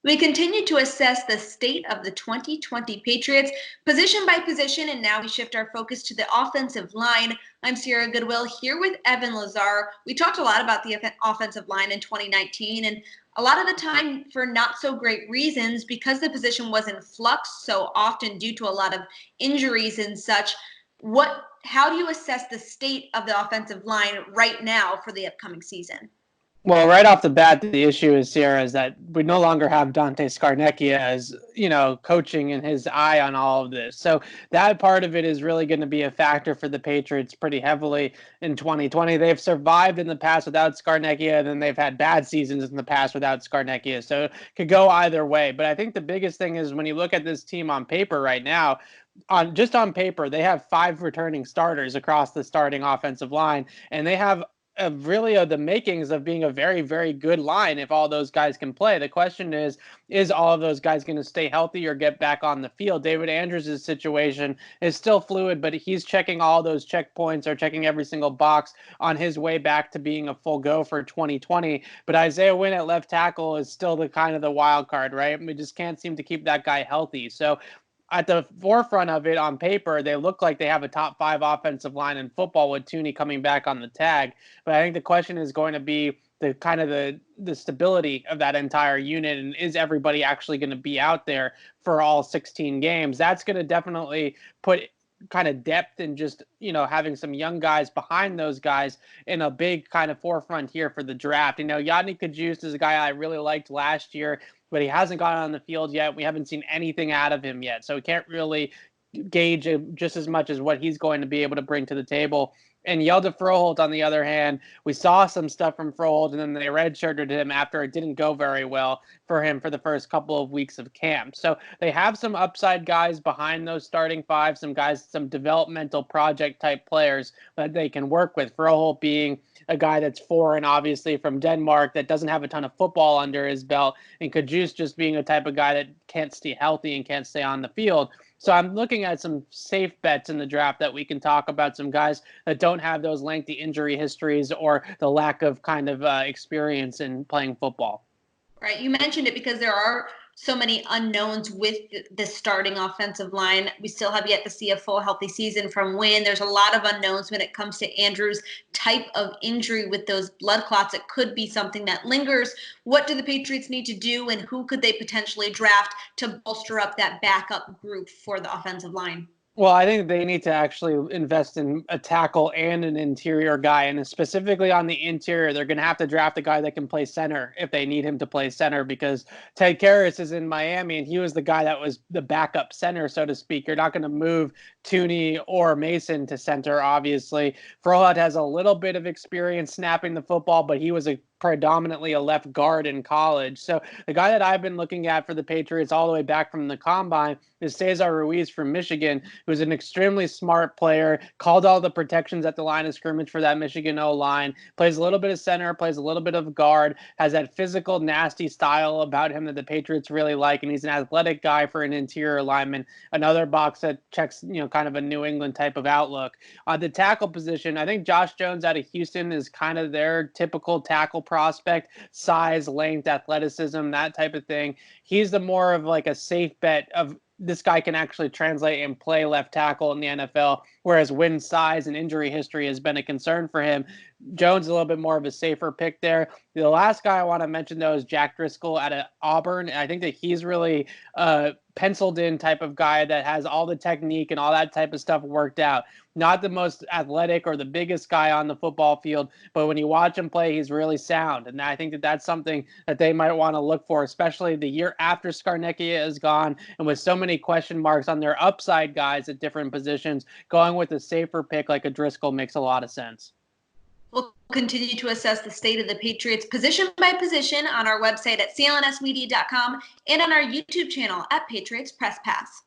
We continue to assess the state of the 2020 Patriots position by position, and now we shift our focus to the offensive line. I'm Sierra Goodwill here with Evan Lazar. We talked a lot about the offensive line in 2019, and a lot of the time for not so great reasons because the position was in flux so often due to a lot of injuries and such. How do you assess the state of the offensive line right now for the upcoming season? Well, right off the bat, the issue is, Sierra, is that we no longer have Dante Scarnecchia as, coaching and his eye on all of this. So that part of it is really going to be a factor for the Patriots pretty heavily in 2020. They've survived in the past without Scarnecchia, and then they've had bad seasons in the past without Scarnecchia. So it could go either way. But I think the biggest thing is when you look at this team on paper right now, on paper, they have 5 returning starters across the starting offensive line, and they have really the makings of being a very, very good line if all those guys can play. The question is all of those guys going to stay healthy or get back on the field? David Andrews' situation is still fluid, but he's checking all those checkpoints or checking every single box on his way back to being a full go for 2020. But Isaiah Wynn at left tackle is still the kind of the wild card, right? We just can't seem to keep that guy healthy. So at the forefront of it on paper, they look like they have a top 5 offensive line in football with Thuney coming back on the tag. But I think the question is going to be the kind of the stability of that entire unit, and is everybody actually going to be out there for all 16 games? That's going to definitely put kind of depth and just, having some young guys behind those guys in a big kind of forefront here for the draft. Yodny Kajust is a guy I really liked last year, but he hasn't gotten on the field yet. We haven't seen anything out of him yet. So we can't really gauge just as much as what he's going to be able to bring to the table. And Hjalte Froholt, on the other hand, we saw some stuff from Froholt, and then they redshirted him after it didn't go very well for him for the first couple of weeks of camp. So they have some upside guys behind those starting 5, some developmental project type players that they can work with. Froholt being a guy that's foreign, obviously, from Denmark, that doesn't have a ton of football under his belt, and Kajus just being a type of guy that can't stay healthy and can't stay on the field. So I'm looking at some safe bets in the draft that we can talk about, some guys that don't have those lengthy injury histories or the lack of kind of experience in playing football. Right. You mentioned it because there are so many unknowns with the starting offensive line. We still have yet to see a full healthy season from Wynn. There's a lot of unknowns when it comes to Andrews' type of injury with those blood clots. It could be something that lingers. What do the Patriots need to do, and who could they potentially draft to bolster up that backup group for the offensive line? Well, I think they need to actually invest in a tackle and an interior guy. And specifically on the interior, they're going to have to draft a guy that can play center if they need him to play center, because Ted Karras is in Miami, and he was the guy that was the backup center, so to speak. You're not going to move Thuney or Mason to center, obviously. Froholt has a little bit of experience snapping the football, but he was predominantly a left guard in college. So the guy that I've been looking at for the Patriots all the way back from the combine is Cesar Ruiz from Michigan, who's an extremely smart player, called all the protections at the line of scrimmage for that Michigan O-line, plays a little bit of center, plays a little bit of guard, has that physical, nasty style about him that the Patriots really like, and he's an athletic guy for an interior lineman, another box that checks, kind of a New England type of outlook. On the tackle position, I think Josh Jones out of Houston is kind of their typical tackle prospect, size, length, athleticism, that type of thing. He's the more of like a safe bet of this guy can actually translate and play left tackle in the NFL, whereas Wynn's size and injury history has been a concern for him. Jones is a little bit more of a safer pick there. The last guy I want to mention, though, is Jack Driscoll out of Auburn. And I think that he's really penciled in type of guy that has all the technique and all that type of stuff worked out. Not the most athletic or the biggest guy on the football field, but when you watch him play, he's really sound. And I think that that's something that they might want to look for, especially the year after Scarnecchia is gone. And with so many question marks on their upside guys at different positions, going with a safer pick like a Driscoll makes a lot of sense. We'll continue to assess the state of the Patriots position by position on our website at clnsmedia.com and on our YouTube channel at Patriots Press Pass.